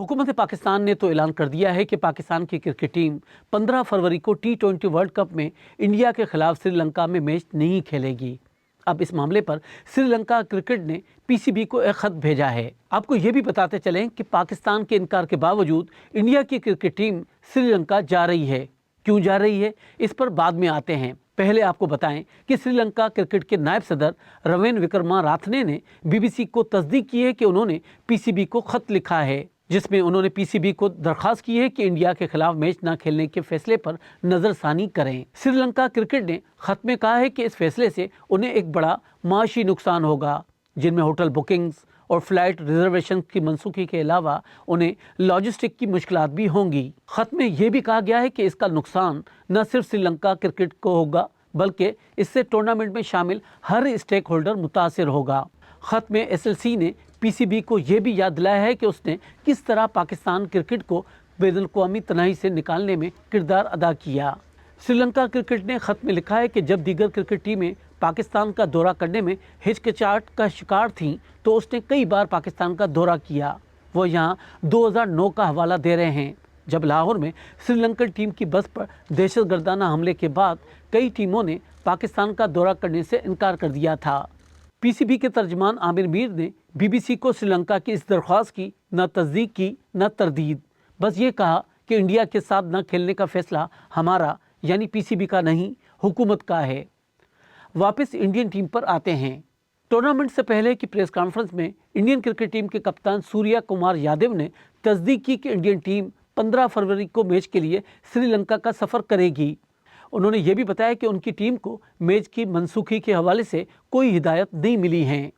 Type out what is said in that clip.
हुकूमत पाकिस्तान ने तो ऐलान कर दिया है कि पाकिस्तान की क्रिकेट टीम 15 फरवरी को T20 वर्ल्ड कप में इंडिया के खिलाफ श्रीलंका में मैच नहीं खेलेगी। अब इस मामले पर श्रीलंका क्रिकेट ने पीसीबी को एक खत भेजा है। आपको ये भी बताते चलें कि पाकिस्तान के इनकार के बावजूद इंडिया की क्रिकेट टीम श्रीलंका जा रही है। क्यों जा रही है, इस पर बाद में आते हैं। पहले आपको बताएं कि श्रीलंका क्रिकेट के नायब सदर रवेन विक्रमाराथने ने बीबीसी को तस्दीक की है कि उन्होंने पीसीबी को खत लिखा है, जिसमें उन्होंने पीसीबी को दरखास्त की है कि इंडिया के खिलाफ मैच न खेलने के फैसले पर नजरसानी करें। श्रीलंका क्रिकेट ने खत में कहा है कि इस फैसले से उन्हें एक बड़ा माशी नुकसान होगा, जिनमें होटल बुकिंग्स और फ्लाइट रिजर्वेशन की मनसूखी के अलावा उन्हें लॉजिस्टिक की मुश्किलात भी होंगी। खत में यह भी कहा गया है कि इसका नुकसान न सिर्फ श्रीलंका क्रिकेट को होगा, बल्कि इससे टूर्नामेंट में शामिल हर स्टेक होल्डर मुतासिर होगा। खत में एसएलसी ने पीसीबी को यह भी याद दिलाया है कि उसने किस तरह पाकिस्तान क्रिकेट को बैनुल-अक़वामी तनाही से निकालने में किरदार अदा किया। श्रीलंका क्रिकेट ने खत में लिखा है कि जब दीगर क्रिकेट टीमें पाकिस्तान का दौरा करने में हिचकिचाहट का शिकार थीं, तो उसने कई बार पाकिस्तान का दौरा किया। वो यहाँ 2009 का हवाला दे रहे हैं, जब लाहौर में श्रीलंकन टीम की बस पर दहशतगर्दाना हमले के बाद कई टीमों ने पाकिस्तान का दौरा करने से इनकार कर दिया था। पीसीबी के तर्जमान आमिर मीर ने बीबीसी को श्रीलंका की इस दरख्वास्त की न तस्दीक की न तरदीद, बस ये कहा कि इंडिया के साथ न खेलने का फैसला हमारा यानी पीसीबी का नहीं, हुकूमत का है। वापस इंडियन टीम पर आते हैं। टूर्नामेंट से पहले की प्रेस कॉन्फ्रेंस में इंडियन क्रिकेट टीम के कप्तान सूर्या कुमार यादव ने तस्दीक की कि इंडियन टीम 15 फरवरी को मैच के लिए श्रीलंका का सफ़र करेगी। उन्होंने ये भी बताया कि उनकी टीम को मैच की मनसूखी के हवाले से कोई हिदायत नहीं मिली है।